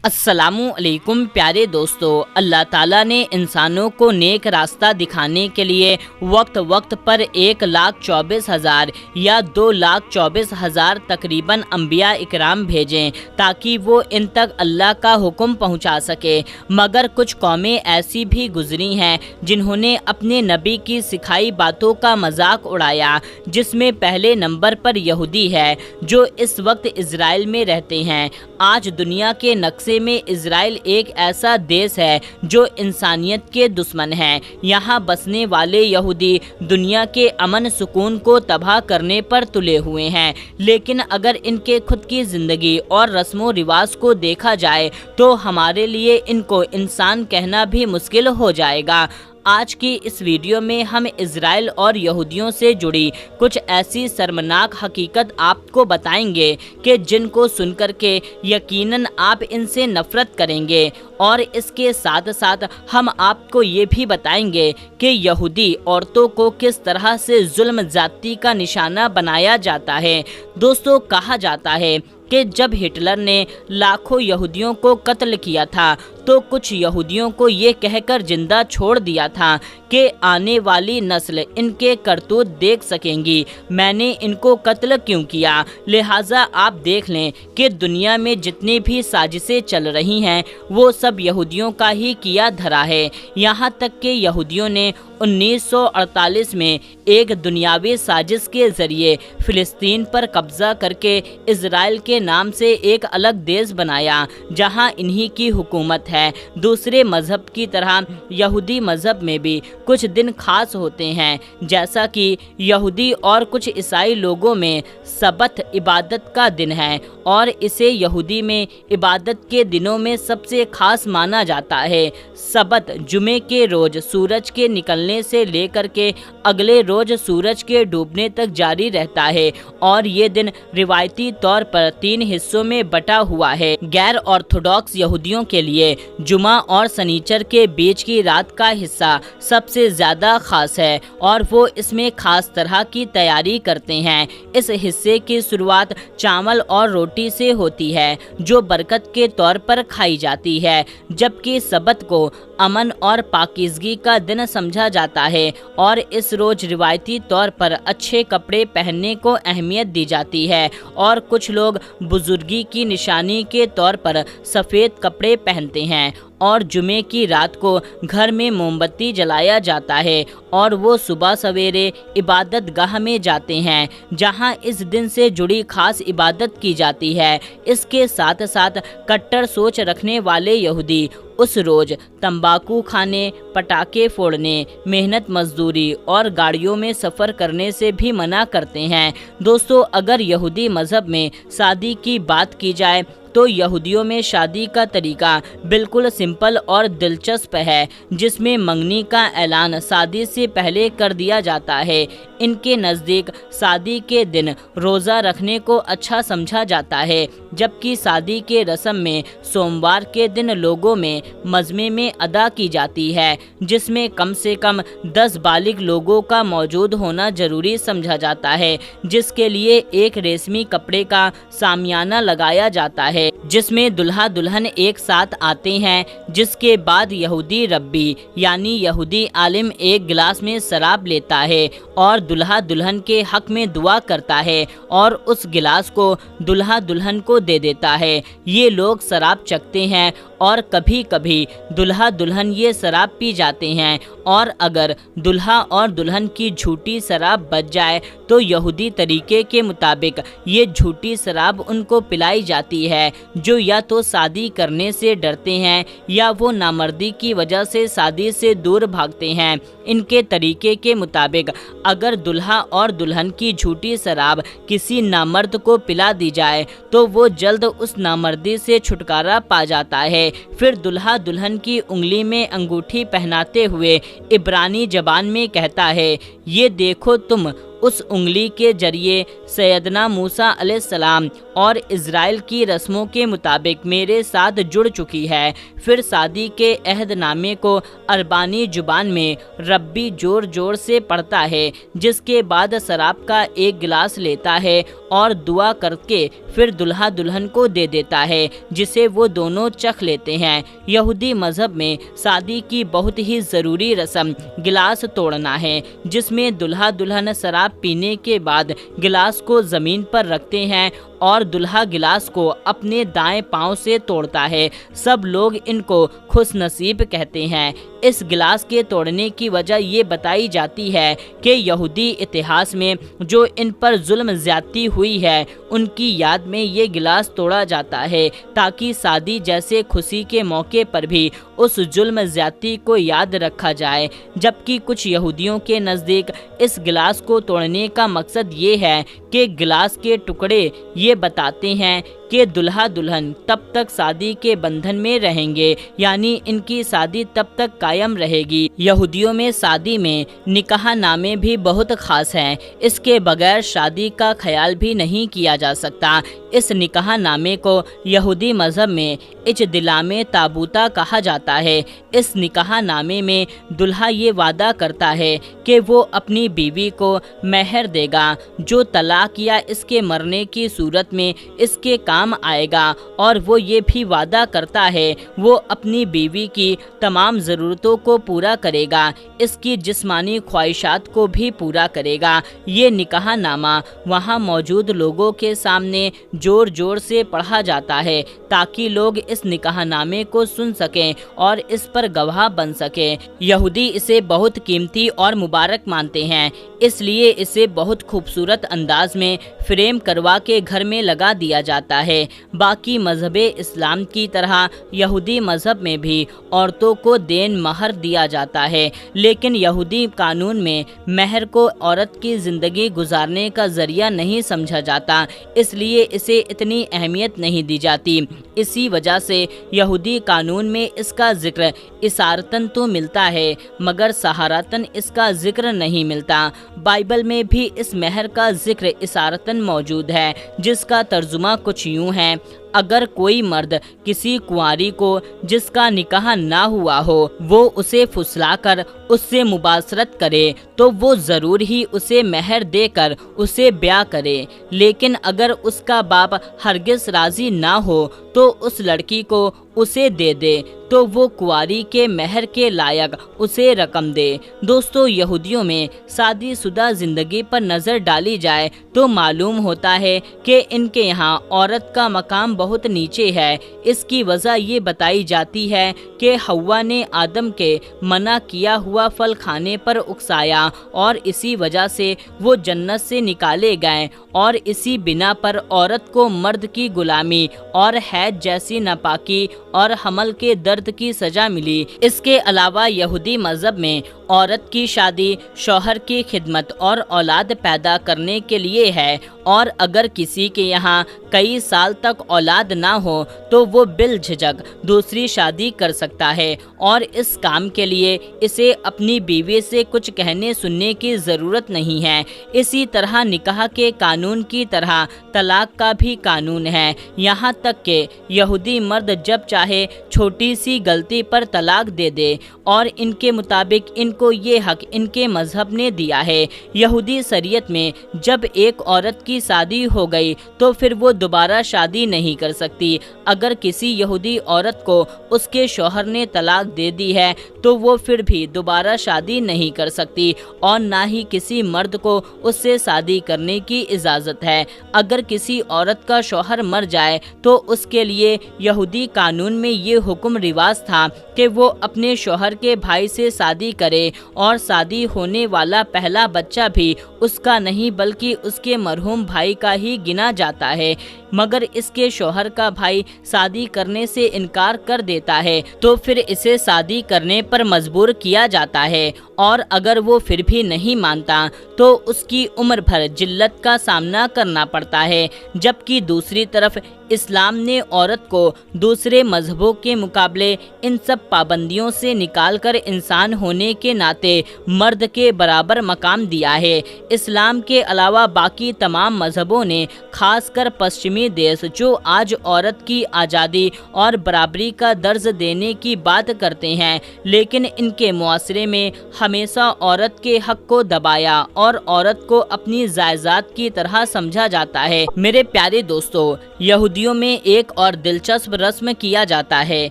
अस्सलामु अलैकुम प्यारे दोस्तों, अल्लाह ताला ने इंसानों को नेक रास्ता दिखाने के लिए वक्त वक्त पर 1,24,000 या 2,24,000 तकरीबन अम्बिया इकराम भेजें ताकि वो इन तक अल्लाह का हुक्म पहुंचा सके। मगर कुछ कौमें ऐसी भी गुजरी हैं जिन्होंने अपने नबी की सिखाई बातों का मजाक उड़ाया, जिसमें पहले नंबर पर यहूदी है जो इस वक्त इजराइल में रहते हैं। आज दुनिया के नक्शे में इजराइल एक ऐसा देश है जो इंसानियत के दुश्मन है। यहाँ बसने वाले यहूदी दुनिया के अमन सुकून को तबाह करने पर तुले हुए हैं, लेकिन अगर इनके खुद की ज़िंदगी और रस्मों रिवाज को देखा जाए तो हमारे लिए इनको इंसान कहना भी मुश्किल हो जाएगा। आज की इस वीडियो में हम इजराइल और यहूदियों से जुड़ी कुछ ऐसी शर्मनाक हकीकत आपको बताएंगे कि जिनको सुनकर के यकीनन आप इनसे नफरत करेंगे, और इसके साथ साथ हम आपको ये भी बताएंगे कि यहूदी औरतों को किस तरह से जुल्म ज़्यादती का निशाना बनाया जाता है। दोस्तों, कहा जाता है कि जब हिटलर ने लाखों यहूदियों को कत्ल किया था तो कुछ यहूदियों को ये कहकर जिंदा छोड़ दिया था कि आने वाली नस्ल इनके करतूत देख सकेंगी। मैंने इनको कत्ल क्यों किया? लिहाजा आप देख लें कि दुनिया में जितनी भी साजिशें चल रही हैं वो सब यहूदियों का ही किया धरा है। यहाँ तक कि यहूदियों ने 1948 में एक दुनियावी साजिश के जरिए फ़िलिस्तीन पर कब्जा करके इजराइल के नाम से एक अलग देश बनाया जहां इन्हीं की हुकूमत है। दूसरे मज़हब की तरह यहूदी मज़हब में भी कुछ दिन खास होते हैं, जैसा कि यहूदी और कुछ ईसाई लोगों में सबत इबादत का दिन है और इसे यहूदी में इबादत के दिनों में सबसे खास माना जाता है। सबत जुमे के रोज़ सूरज के निकलने से लेकर के अगले रोज़ सूरज के डूबने तक जारी रहता है और ये दिन रिवायती तौर पर 3 हिस्सों में बटा हुआ है। गैर ऑर्थोडॉक्स यहूदियों के लिए जुमा और सनीचर के बीच की रात का हिस्सा सबसे ज़्यादा खास है और वो इसमें खास तरह की तैयारी करते हैं। इस हिस्से की शुरुआत चावल और रोटी से होती है जो बरकत के तौर पर खाई जाती है, जबकि सबत को अमन और पाकीज़गी का दिन समझा जाता है और इस रोज़ रिवायती तौर पर अच्छे कपड़े पहनने को अहमियत दी जाती है और कुछ लोग बुजुर्गी की निशानी के तौर पर सफ़ेद कपड़े पहनते हैं और जुमे की रात को घर में मोमबत्ती जलाया जाता है और वो सुबह सवेरे इबादत गाह में जाते हैं जहां इस दिन से जुड़ी खास इबादत की जाती है। इसके साथ साथ कट्टर सोच रखने वाले यहूदी उस रोज़ तंबाकू खाने, पटाखे फोड़ने, मेहनत मजदूरी और गाड़ियों में सफ़र करने से भी मना करते हैं। दोस्तों, अगर यहूदी मज़हब में शादी की बात की जाए तो यहूदियों में शादी का तरीका बिल्कुल सिंपल और दिलचस्प है, जिसमें मंगनी का ऐलान शादी से पहले कर दिया जाता है। इनके नज़दीक शादी के दिन रोज़ा रखने को अच्छा समझा जाता है, जबकि शादी के रस्म में सोमवार के दिन लोगों में मजमे में अदा की जाती है, जिसमें कम से कम 10 बालिग लोगों का मौजूद होना ज़रूरी समझा जाता है, जिसके लिए एक रेशमी कपड़े का सामियाना लगाया जाता है जिसमें दुल्हा दुल्हन एक साथ आते हैं। जिसके बाद यहूदी रब्बी यानी यहूदी आलिम एक गिलास में शराब लेता है और दुल्हा दुल्हन के हक में दुआ करता है और उस गिलास को दुल्हा दुल्हन को दे देता है। ये लोग शराब चखते हैं और कभी कभी दुल्हा दुल्हन ये शराब पी जाते हैं और अगर दुल्हा और दुल्हन की झूठी शराब बच जाए तो यहूदी तरीके के मुताबिक ये झूठी शराब उनको पिलाई जाती है, जो या तो शादी करने से डरते हैं या वो नामर्दी की वजह से शादी से दूर भागते हैं। इनके तरीके के मुताबिक अगर दुल्हा और दुल्हन की झूठी शराब किसी नामर्द को पिला दी जाए तो वो जल्द उस नामर्दी से छुटकारा पा जाता है। फिर दुल्हा दुल्हन की उंगली में अंगूठी पहनाते हुए इब्रानी ज़बान में कहता है, ये देखो तुम उस उंगली के जरिए सैयदना मूसा अलैहिस्सलाम और इज़राइल की रस्मों के मुताबिक मेरे साथ जुड़ चुकी है। फिर शादी के अहदनामे को अरबानी जुबान में रब्बी जोर जोर से पढ़ता है, जिसके बाद शराब का एक गिलास लेता है और दुआ करके फिर दुल्हा दुल्हन को दे देता है, जिसे वो दोनों चख लेते हैं। यहूदी मजहब में शादी की बहुत ही ज़रूरी रस्म गिलास तोड़ना है, जिसमें दुल्हा दुल्हन शराब पीने के बाद गिलास को ज़मीन पर रखते हैं और दुल्हा गिलास को अपने दाएं पांव से तोड़ता है। सब लोग इनको खुश नसीब कहते हैं। इस गिलास के तोड़ने की वजह ये बताई जाती है कि यहूदी इतिहास में जो इन पर जुल्म ज़्यादती हुई है उनकी याद में ये गिलास तोड़ा जाता है, ताकि शादी जैसे खुशी के मौके पर भी उस जुल्म ज़्यादती को याद रखा जाए। जबकि कुछ यहूदियों के नज़दीक इस गिलास को तोड़ने का मकसद ये है कि गिलास के टुकड़े ये बताते हैं कि दुल्हा दुल्हन तब तक शादी के बंधन में रहेंगे, यानी इनकी शादी तब तक कायम रहेगी। यहूदियों में शादी में निकाह नामे भी बहुत ख़ास हैं। इसके बगैर शादी का ख्याल भी नहीं किया जा सकता। इस निकाह नामे को यहूदी मज़हब में इजदिलामे ताबूता कहा जाता है। इस निकाह नामे में दुल्हा ये वादा करता है कि वो अपनी बीवी को मेहर देगा जो तलाक या इसके मरने की सूरत में इसके काम आएगा, और वो ये भी वादा करता है वो अपनी बीवी की तमाम ज़रूरतों को पूरा करेगा, इसकी जिस्मानी ख्वाहिशात को भी पूरा करेगा। ये निकाह नामा वहाँ मौजूद लोगों के सामने ज़ोर ज़ोर से पढ़ा जाता है, ताकि लोग इस निकाह नामे को सुन सकें और इस पर गवाह बन सकें। यहूदी इसे बहुत कीमती और मुबारक मानते हैं, इसलिए इसे बहुत खूबसूरत अंदाज में फ्रेम करवा के घर में लगा दिया जाता है। बाकी मजहब इस्लाम की तरह यहूदी मजहब में भी औरतों को देन महर दिया जाता है, लेकिन यहूदी कानून में महर को औरत की ज़िंदगी गुजारने का ज़रिया नहीं समझा जाता, इसलिए इसे इतनी अहमियत नहीं दी जाती। इसी वजह से यहूदी कानून में इसका जिक्र इशारतन तो मिलता है, मगर सहारतन इसका जिक्र नहीं मिलता। बाइबल में भी इस महर का जिक्र इशारतन मौजूद है, जिसका तर्जुमा कुछ यूँ है: अगर कोई मर्द किसी कुंवारी को जिसका निकाह ना हुआ हो वो उसे फुसलाकर उससे मुबाशरत करे तो वो ज़रूर ही उसे महर देकर उसे ब्याह करे, लेकिन अगर उसका बाप हरगिज़ राज़ी ना हो तो उस लड़की को उसे दे दे तो वो कुंवारी के महर के लायक उसे रकम दे। दोस्तों, यहूदियों में शादीशुदा ज़िंदगी पर नज़र डाली जाए तो मालूम होता है कि इनके यहाँ औरत का मकाम बहुत नीचे है। इसकी वजह ये बताई जाती है कि हव्वा ने आदम के मना किया हुआ फल खाने पर उकसाया और इसी वजह से वो जन्नत से निकाले गए, और इसी बिना पर औरत को मर्द की गुलामी और हैज जैसी नापाकी और हमल के दर्द की सजा मिली। इसके अलावा यहूदी मज़हब में औरत की शादी शौहर की खिदमत और औलाद पैदा करने के लिए है, और अगर किसी के यहाँ कई साल तक औलाद ना हो तो वो बिल झिझक दूसरी शादी कर सकता है, और इस काम के लिए इसे अपनी बीवी से कुछ कहने सुनने की ज़रूरत नहीं है। इसी तरह निकाह के कानून की तरह तलाक का भी कानून है, यहाँ तक कि यहूदी मर्द जब चाहे छोटी सी गलती पर तलाक दे दे, और इनके मुताबिक इनको ये हक इनके मज़हब ने दिया है। यहूदी शरीयत में जब एक औरत की शादी हो गई तो फिर वो दोबारा शादी नहीं कर सकती। अगर किसी यहूदी औरत को उसके शौहर ने तलाक दे दी है तो वो फिर भी दोबारा शादी नहीं कर सकती, और ना ही किसी मर्द को उससे शादी करने की इजाज़त है। अगर किसी औरत का शौहर मर जाए तो उसके लिए यहूदी कानून में ये हुक्म रिवाज था कि वो अपने शौहर के भाई से शादी करे, और शादी होने वाला पहला बच्चा भी उसका नहीं बल्कि उसके मरहूम भाई का ही गिना जाता है। मगर इसके शौहर का भाई शादी करने से इनकार कर देता है तो फिर इसे शादी करने पर मजबूर किया जाता है, और अगर वो फिर भी नहीं मानता तो उसकी उम्र भर जिल्लत का सामना करना पड़ता है। जबकि दूसरी तरफ اسلام نے عورت کو دوسرے مذہبوں کے مقابلے ان سب پابندیوں سے نکال کر انسان ہونے کے ناطے مرد کے برابر مقام دیا ہے۔ اسلام کے علاوہ باقی تمام مذہبوں نے، خاص کر پشچمی دیش جو آج عورت کی آزادی اور برابری کا درس دینے کی بات کرتے ہیں، لیکن ان کے معاشرے میں ہمیشہ عورت کے حق کو دبایا اور عورت کو اپنی جائیداد کی طرح سمجھا جاتا ہے۔ میرے پیارے دوستو، یہودیوں میں ایک اور دلچسپ رسم کیا جاتا ہے۔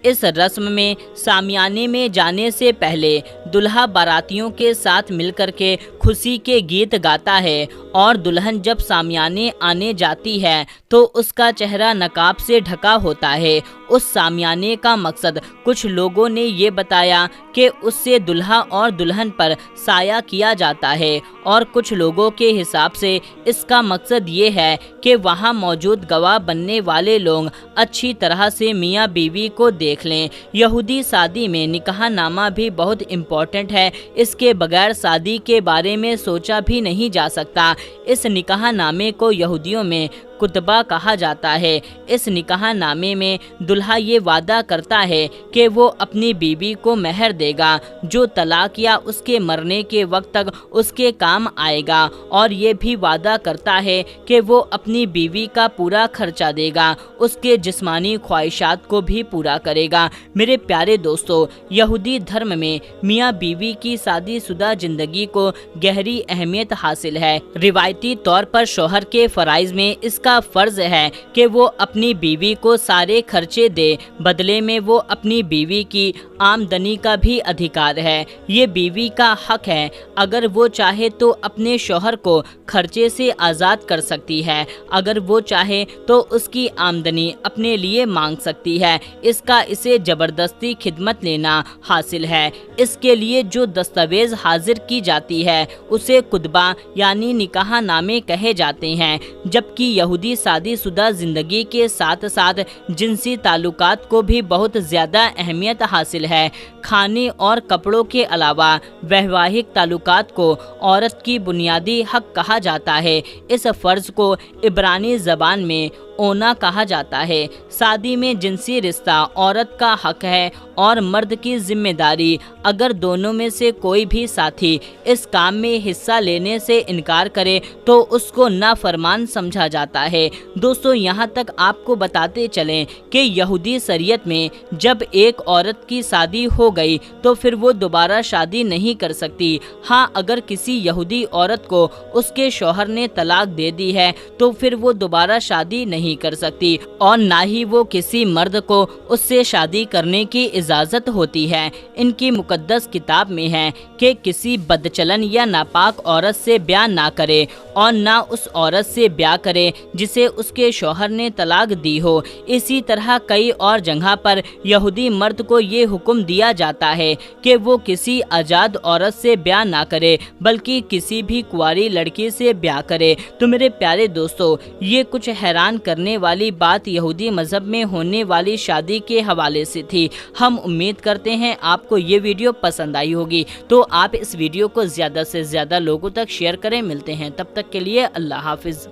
اس رسم میں شامیانے میں جانے سے پہلے دلہا باراتیوں کے ساتھ مل کر کے خوشی کے گیت گاتا ہے، اور دلہن جب شامیانے آنے جاتی ہے تو اس کا چہرہ نقاب سے ڈھکا ہوتا ہے۔ اس شامیانے کا مقصد کچھ لوگوں نے یہ بتایا کہ اس سے دلہا اور دلہن پر سایہ کیا جاتا ہے، اور کچھ لوگوں کے حساب سے اس کا مقصد یہ ہے کہ وہاں موجود گواہ بننے والے لوگ اچھی طرح سے میاں بیوی کو دیکھ لیں۔ یہودی شادی میں نکاح نامہ بھی بہت امپورٹنٹ ہے، اس کے بغیر شادی کے بارے میں سوچا بھی نہیں جا سکتا۔ اس نکاح نامے کو یہودیوں میں خطبہ کہا جاتا ہے۔ اس نکاح نامے میں دلہا یہ وعدہ کرتا ہے کہ وہ اپنی بیوی کو مہر دے گا جو طلاق یا اس کے مرنے کے وقت تک اس کے کام آئے گا، اور یہ بھی وعدہ کرتا ہے کہ وہ اپنی بیوی کا پورا خرچہ دے گا، اس کے جسمانی خواہشات کو بھی پورا کرے گا۔ میرے پیارے دوستو، یہودی دھرم میں میاں بیوی کی شادی شدہ زندگی کو گہری اہمیت حاصل ہے۔ روایتی طور پر شوہر کے فرائض میں اس کا فرض ہے کہ وہ اپنی بیوی کو سارے خرچے دے، بدلے میں وہ اپنی بیوی کی آمدنی کا بھی ادھیکار ہے۔ یہ بیوی کا حق ہے، اگر وہ چاہے تو اپنے شوہر کو خرچے سے آزاد کر سکتی ہے، اگر وہ چاہے تو اس کی آمدنی اپنے لیے مانگ سکتی ہے، اس کا اسے زبردستی خدمت لینا حاصل ہے۔ اس کے لیے جو دستاویز حاضر کی جاتی ہے اسے خطبہ یعنی نکاح نامے کہے جاتے ہیں۔ جبکہ یہودی شادی شدہ زندگی کے ساتھ ساتھ جنسی تعلقات کو بھی بہت زیادہ اہمیت حاصل ہے۔ کھانے اور کپڑوں کے علاوہ ویواہک تعلقات کو عورت کی بنیادی حق کہا جاتا ہے۔ اس فرض کو عبرانی زبان میں اونا کہا جاتا ہے۔ شادی میں جنسی رشتہ عورت کا حق ہے اور مرد کی ذمہ داری۔ اگر دونوں میں سے کوئی بھی ساتھی اس کام میں حصہ لینے سے انکار کرے تو اس کو نافرمان سمجھا جاتا ہے۔ دوستو، یہاں تک آپ کو بتاتے چلیں کہ یہودی شریعت میں جب ایک عورت کی شادی ہو گئی تو پھر وہ دوبارہ شادی نہیں کر سکتی۔ ہاں، اگر کسی یہودی عورت کو اس کے شوہر نے طلاق دے دی ہے تو پھر وہ دوبارہ شادی نہیں کر سکتی، اور نہ ہی وہ کسی مرد کو اس سے شادی کرنے کی اجازت ہوتی ہے۔ ان کی مقدس کتاب میں ہے کہ کسی بدچلن یا ناپاک عورت سے بیاہ نہ کرے، اور نہ اس عورت سے بیاہ کرے جسے اس کے شوہر نے طلاق دی ہو۔ اسی طرح کئی اور جگہ پر یہودی مرد کو یہ حکم دیا جاتا ہے کہ وہ کسی آزاد عورت سے بیاہ نہ کرے بلکہ کسی بھی کنواری لڑکی سے بیاہ کرے۔ تو میرے پیارے دوستو، یہ کچھ حیران کرنے والی بات یہودی مذہب میں ہونے والی شادی کے حوالے سے تھی۔ ہم امید کرتے ہیں آپ کو یہ ویڈیو پسند آئی ہوگی، تو آپ اس ویڈیو کو زیادہ سے زیادہ لوگوں تک شیئر کریں۔ ملتے ہیں تب تک کے لیے، اللہ حافظ۔